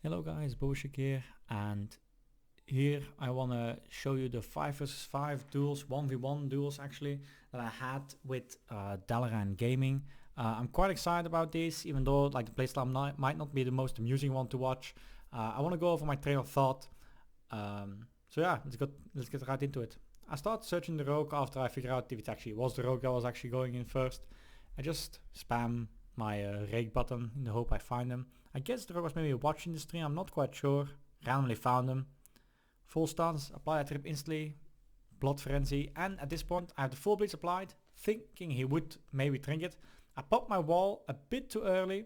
Hello guys, Boshik here, and here I wanna show you the 5 versus 5 duels, 1v1 duels actually, that I had with Dalaran Gaming. I'm quite excited about this, even though like the playstyle might not be the most amusing one to watch. I wanna go over my train of thought. So yeah, let's get right into it. I start searching the rogue after I figure out if it actually was the rogue that was actually going in first. I just spam my rake button in the hope I find them. I guess the rogue was maybe watching the stream, I'm not quite sure. Randomly found him. Full stance, apply a trip instantly. Blood frenzy, and at this point I have the full bleeds applied, thinking he would maybe trinket. I popped my wall a bit too early,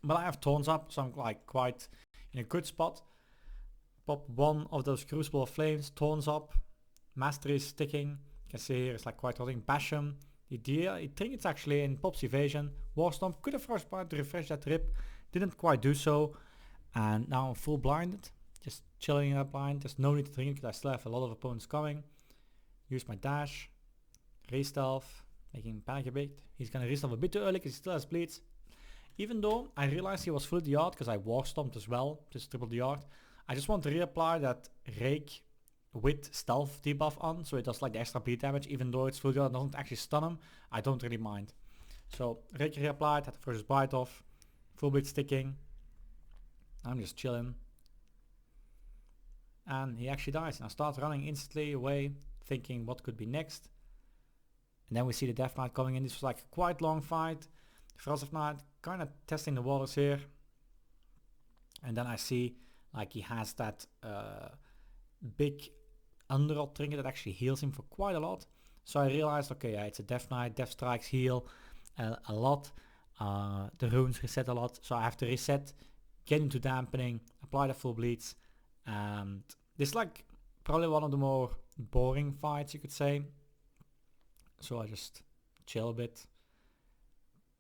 but I have taunts up, so I'm like quite in a good spot. Pop one of those Crucible of Flames, taunts up, Mastery is sticking. You can see here it's like quite rotting. Bash him. He trinkets actually in Pop's evasion. Warstomp could have first tried to refresh that rip, didn't quite do so, and now I'm full blinded. Just chilling in that blind. There's no need to drink because I still have a lot of opponents coming. Use my dash. Re-stealth. Making him panic a bit. He's gonna re-stealth a bit too early because he still has bleeds. Even though I realized he was fully DR'd because I Warstomped as well. Just triple DR'd. I just want to reapply that Rake with stealth debuff on, so it does like the extra bleed damage, even though it's fully DR'd, doesn't actually stun him. I don't really mind. So Rake reapplied, had the first bite off. Full bleed sticking. I'm just chilling. And he actually dies, and I start running instantly away, thinking what could be next. And then we see the Death Knight coming in. This was like a quite long fight. Frostof Knight kind of testing the waters here. And then I see like he has that big underrot trinket that actually heals him for quite a lot. So I realized, okay, yeah, it's a Death Knight. Death strikes heal a lot. The runes reset a lot. So I have to reset, get into dampening, apply the full bleeds. And this is like probably one of the more boring fights, you could say. So I just chill a bit,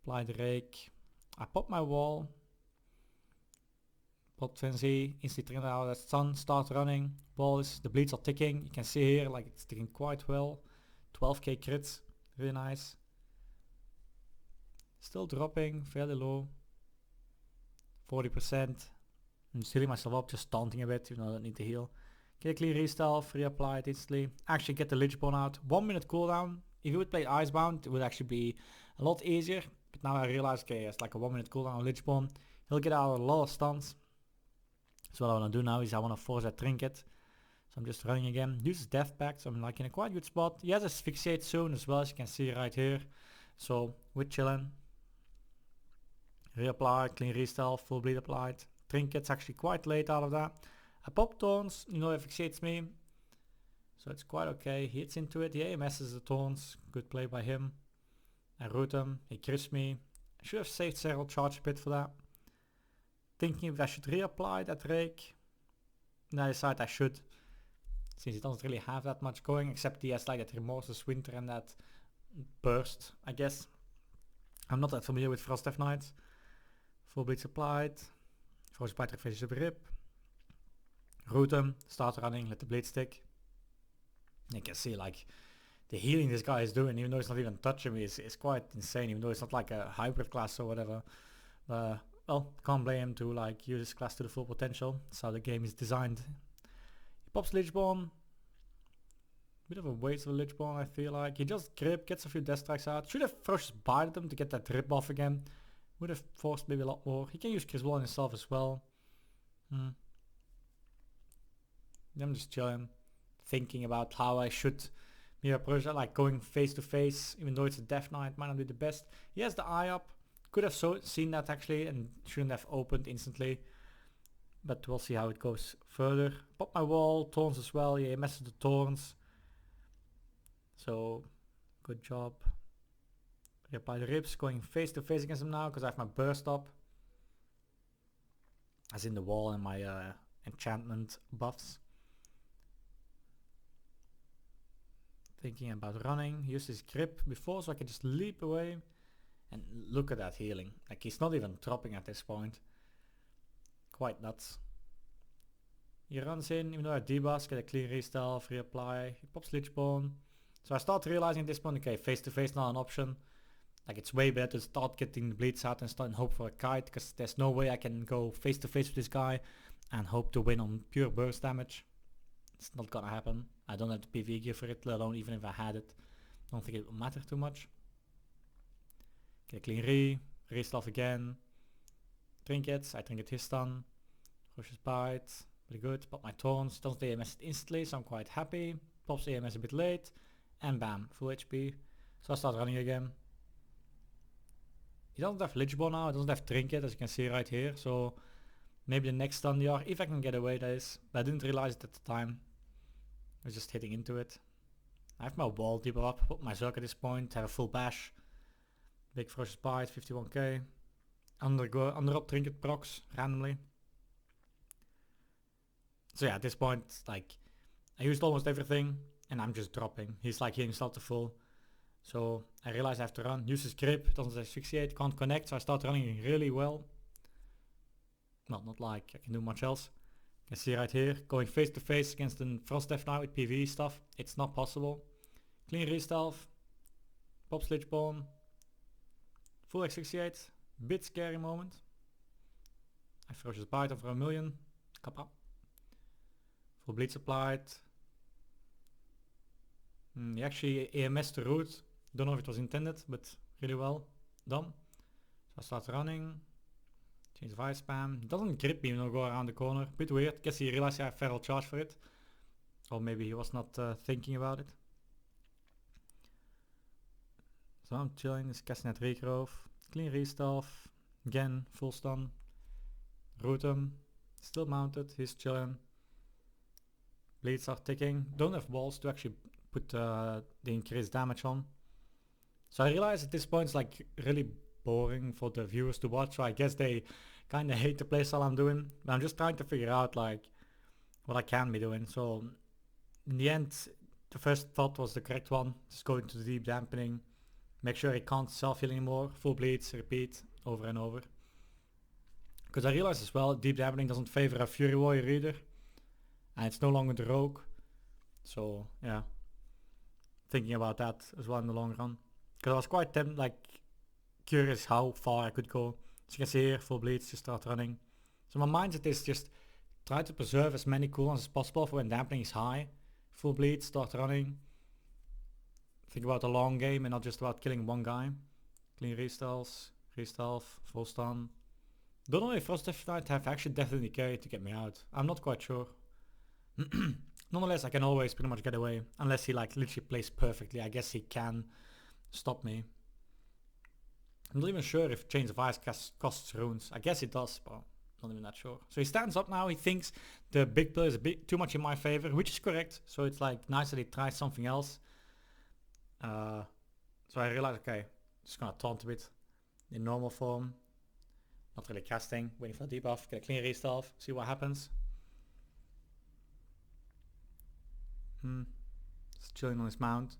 apply the rake, I pop my wall, pop frenzy, instantly trigger out that stun, start running, walls, the bleeds are ticking, you can see here like it's ticking quite well, 12k crits, really nice. Still dropping, fairly low, 40%. I'm just healing myself up, just taunting a bit, even though I don't need to heal. Get a clear re-stealth, reapply it instantly. Actually get the Lich Bone out. 1 minute cooldown. If you would play Icebound, it would actually be a lot easier. But now I realize, okay, it's like a 1 minute cooldown on Lich Bone. He'll get out a lot of stuns. So what I want to do now is I want to force that trinket. So I'm just running again. Use his Death Pact, so I'm like in a quite good spot. He has Asphyxiate soon as well, as you can see right here. So we're chilling. Reapply, clean re-stealth, full bleed applied. Trinkets actually quite late out of that. I pop taunts, you know, it fixates me. So it's quite okay. He hits into it. Yeah, he messes the taunts. Good play by him. I root him. He crisps me. I should have saved several charge a bit for that. Thinking if I should reapply that rake. And I decide I should. Since he doesn't really have that much going. Except he has like that Remorseless Winter and that burst, I guess. I'm not that familiar with Frost Death Knights. Full bleeds applied. Frostbite refreshes up rip. Root him, start running, let the blade stick. You can see like the healing this guy is doing, even though it's not even touching me, is quite insane, even though it's not like a hybrid class or whatever. Well, can't blame him to like use his class to the full potential. That's how the game is designed. He pops Lichborn. Bit of a waste of a Lichborn, I feel like. He just grip, gets a few death strikes out. Should have first bited him to get that rip off again. Would have forced maybe a lot more. He can use Criswell on himself as well. I'm just chilling, thinking about how I should be approach that, like going face to face, even though it's a Death Knight, might not be the best. He has the eye up, could have seen that actually and shouldn't have opened instantly. But we'll see how it goes further. Pop my wall, taunts as well, yeah, he messes the taunts. So, good job. Reapply the rips, going face to face against him now because I have my burst up. As in the wall and my enchantment buffs. Thinking about running, use his grip before so I can just leap away. And look at that healing. Like he's not even dropping at this point. Quite nuts. He runs in, even though I debuff, get a clean re-stealth, reapply. He pops Lich Bone. So I start realizing at this point, okay, face to face not an option. Like it's way better to start getting the bleeds out and start and hope for a kite, because there's no way I can go face to face with this guy and hope to win on pure burst damage. It's not gonna happen. I don't have the PvE gear for it, let alone even if I had it. I don't think it will matter too much. Get a clean re-stuff again. Trinkets, I trinket his stun. Ferocious bite, pretty good. Pop my taunts, doesn't AMS it instantly, so I'm quite happy. Pops AMS a bit late, and bam, full HP. So I start running again. He doesn't have Lichborn now, he doesn't have Trinket, as you can see right here, so maybe the next stun DR, if I can get away, that is. But I didn't realize it at the time. I was just hitting into it. I have my wall deeper up, put my Zerk at this point, have a full bash. Big Ferocious Bite, 51k. Under up Trinket procs, randomly. So yeah, at this point, like, I used almost everything, and I'm just dropping. He's like hitting himself to full. So I realize I have to run. Use his grip, doesn't asphyxiate, can't connect, so I start running really well. Well, not like I can do much else. You can see right here, going face to face against the Frost Death now with PvE stuff. It's not possible. Clean re-stealth. Pops Lichborn. Full asphyxiate. Bit scary moment. I Ferocious Bite over 1 million. Kappa. Full bleed applied. He actually AMS the root. Don't know if it was intended, but really well done. So I start running. Change vice spam. Doesn't grip me when I go around the corner. Bit weird. Guess he realized I have feral charge for it. Or maybe he was not thinking about it. So I'm chilling. He's casting at Regrove. Clean re-stealth. Again, full stun. Root him. Still mounted. He's chilling. Bleeds are ticking. Don't have walls to actually put the increased damage on. So I realize at this point it's like really boring for the viewers to watch, so I guess they kind of hate the playstyle I'm doing, but I'm just trying to figure out like what I can be doing. So in the end, the first thought was the correct one, just go into the deep dampening, make sure it can't self-heal anymore, full bleeds, repeat over and over. Because I realized as well, deep dampening doesn't favor a Fury Warrior either, and it's no longer the rogue. So yeah, thinking about that as well in the long run. Because I was quite curious how far I could go. As you can see here, full bleeds, just start running. So my mindset is just try to preserve as many cooldowns as possible for when dampening is high. Full bleed, start running. Think about the long game and not just about killing one guy. Clean re-stealth, full stun. Don't know if Frost Death Knight have actually definitely carried to get me out. I'm not quite sure. Nonetheless, I can always pretty much get away. Unless he like literally plays perfectly. I guess he can stop me. I'm not even sure if Chains of Ice costs runes. I guess it does, but not even that sure. So he stands up now. He thinks the big pill is a bit too much in my favor, which is correct. So it's like nice that he tries something else. So I realized, okay, just gonna taunt a bit in normal form. Not really casting, waiting for the debuff, get a clean re-stealth, see what happens. Just chilling on his mount.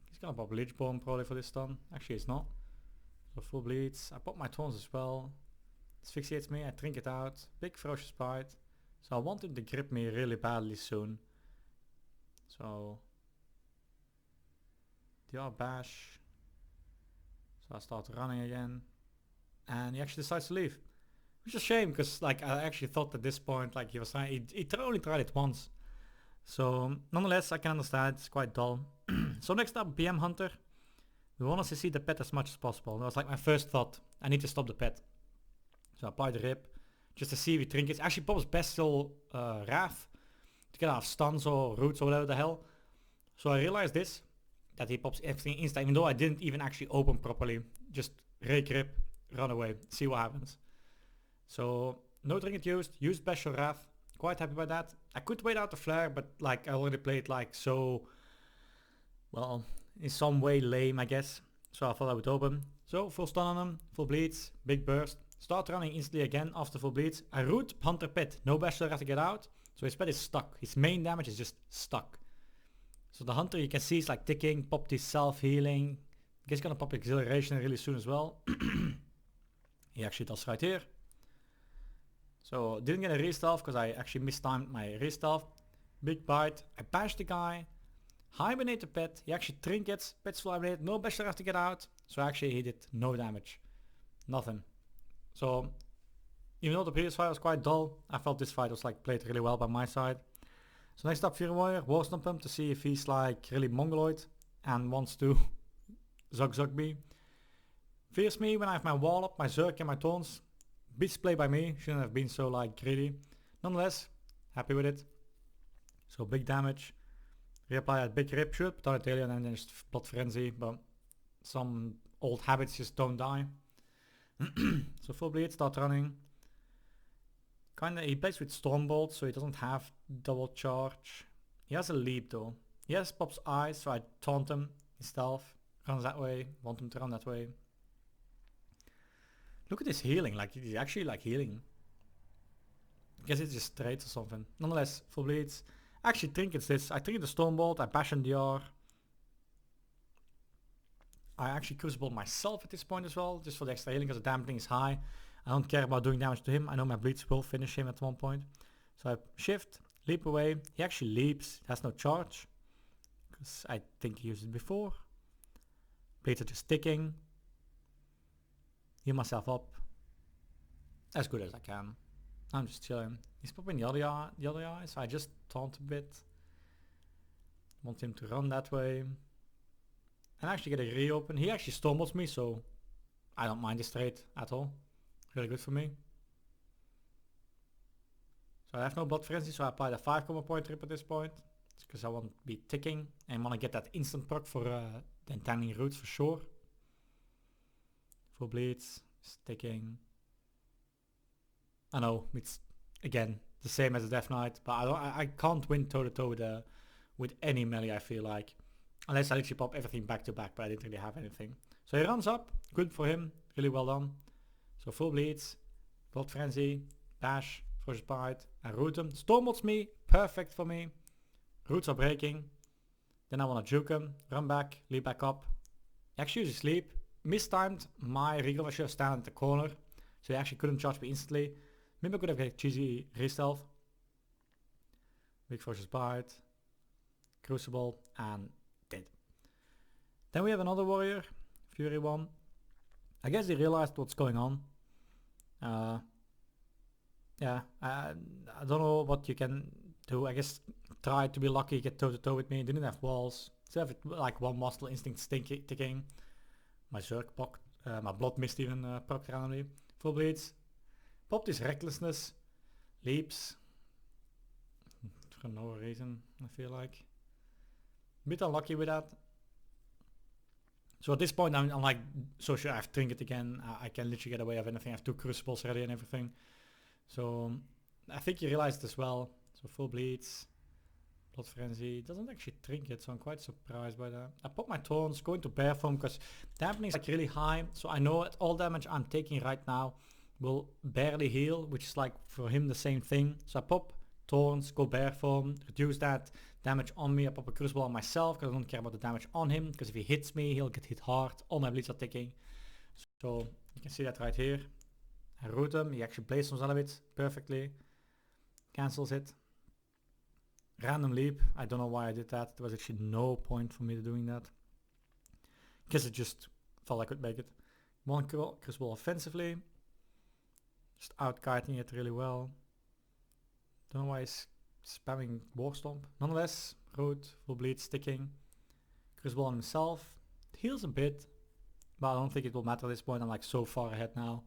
He's gonna pop Lichborn probably for this stun. Actually it's not. So full bleeds. I pop my taunts as well. Asphyxiates me, I drink it out. Big Ferocious Bite. So I want him to grip me really badly soon. So DR bash. So I start running again. And he actually decides to leave. Which is a shame, because like I actually thought at this point like he was trying, he only tried it once. So nonetheless, I can understand, it's quite dull. So next up, BM Hunter. We want us to see the pet as much as possible. That was like my first thought. I need to stop the pet. So I apply the rip, just to see if he trinkets. Actually pops Bestial Wrath to get out of stuns or roots or whatever the hell. So I realized this, that he pops everything insta, even though I didn't even actually open properly. Just rake rip, run away, see what happens. So no trinket used Bestial Wrath. Quite happy about that. I could wait out the flare, but like I already played like so, well, in some way lame I guess. So I thought I would open. So full stun on him, full bleeds, big burst. Start running instantly again after full bleeds. I root Hunter Pet, no Bachelor have to get out. So his pet is stuck. His main damage is just stuck. So the Hunter you can see is like ticking, popped his self-healing. I guess he's gonna pop Exhilaration really soon as well. He actually does right here. So didn't get a re-stealth because I actually mistimed my re-stealth. Big bite. I bash the guy. Hibernate the pet. He actually trinkets, pets will hibernate, no bachelor have to get out. So actually he did no damage. Nothing. So even though the previous fight was quite dull, I felt this fight was like played really well by my side. So next up, Fury Warrior, War Stomp him to see if he's like really mongoloid and wants to zug me. Fears me when I have my wall up, my Zerk and my taunts. Beast play by me, shouldn't have been so like greedy. Nonetheless, happy with it. So big damage. Reapply that big rip shoot, but Italian and then just Blood Frenzy, but some old habits just don't die. So full bleed, start running. Kinda, he plays with Stormbolt, so he doesn't have double charge. He has a leap though. He has Pop's eyes, so I taunt him. His stealth runs that way. Want him to run that way. Look at his healing, like he's actually like healing. I guess it's just traits or something. Nonetheless, full bleeds. Actually trinkets this. I trinket the Stormbolt, I bash him DR. I actually crucible myself at this point as well, just for the extra healing because the dampening is high. I don't care about doing damage to him. I know my bleeds will finish him at one point. So I shift, leap away. He actually leaps, has no charge. Because I think he used it before. Bleeds are just ticking. Heal myself up. As good as I can. I'm just chilling. He's popping the other eye, so I just taunt a bit. Want him to run that way. And actually get a reopen. He actually stormbolts me, so I don't mind this trade at all. Really good for me. So I have no Blood Frenzy, so I apply the 5 combo point trip at this point. It's because I want to be ticking and want to get that instant proc for the Entangling Roots for sure. Full bleeds, sticking. I know it's again the same as a Death Knight, but I can't win toe to toe with any melee. I feel like unless I literally pop everything back to back, but I didn't really have anything. So he runs up, good for him, really well done. So full bleeds, Blood Frenzy, bash, Frozen Bite, and root him. Stormbolts me, perfect for me. Roots are breaking. Then I want to juke him, run back, leap back up. He actually uses sleep. Mistimed my recover, should have stand at the corner, so he actually couldn't charge me instantly. Maybe I could have get cheesy re-stealth. Big Frozen Bite, Crucible, and dead. Then we have another warrior, Fury 1. I guess he realized what's going on. Yeah, I don't know what you can do. I guess try to be lucky, get toe to toe with me. Didn't have walls. Still have like one muscle instinct ticking. My Zerk popped, my blood mist even procced randomly. Full bleeds. Popped his recklessness. Leaps. For no reason, I feel like. A bit unlucky with that. So at this point I'm like, so sure I have Trinket again. I can literally get away with anything. I have 2 Crucibles ready and everything. So I think he realized as well. So full bleeds. Blood Frenzy. Doesn't actually Trinket, so I'm quite surprised by that. I pop my Taunts, go into Bear Form because dampening is like really high. So I know that all damage I'm taking right now will barely heal, which is like for him the same thing. So I pop Taunts, go Bear Form, reduce that damage on me. I pop a Crucible on myself because I don't care about the damage on him, because if he hits me he'll get hit hard. All my bleeds are ticking. So you can see that right here. I root him, he actually plays some Zelevit perfectly. Cancels it. Random leap. I don't know why I did that. There was actually no point for me to doing that. Guess it just thought I could make it. One Crucible offensively. Just out-kiting it really well. Don't know why he's spamming War Stomp. Nonetheless, root, full bleed, sticking. Crucible on himself. It heals a bit, but I don't think it will matter at this point. I'm like so far ahead now.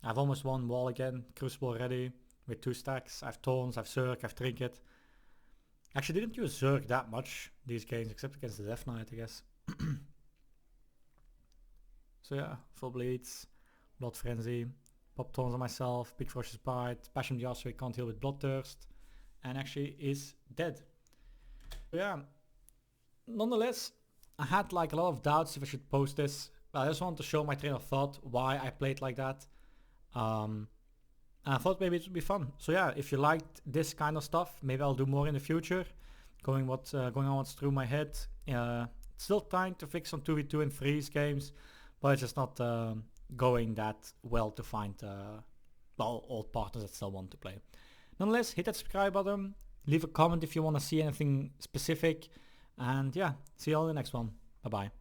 I've almost won wall again. Crucible ready with 2 stacks. I have Taunts, I have Zerk, I have Trinket. Actually didn't use Zerk that much these games, except against the Death Knight, I guess. So yeah, full bleeds, Blood Frenzy, pop Taunts on myself, big Ferocious Bite, bash him the so he can't heal with Bloodthirst, and actually is dead. So yeah, nonetheless, I had like a lot of doubts if I should post this, but I just wanted to show my train of thought, why I played like that. And I thought maybe it would be fun. So yeah, if you liked this kind of stuff, maybe I'll do more in the future. Going on what's through my head. Still trying to fix some 2v2 and 3s games, but it's just not going that well to find old partners that still want to play. Nonetheless, hit that subscribe button. Leave a comment if you want to see anything specific. And yeah, see you all in the next one. Bye bye.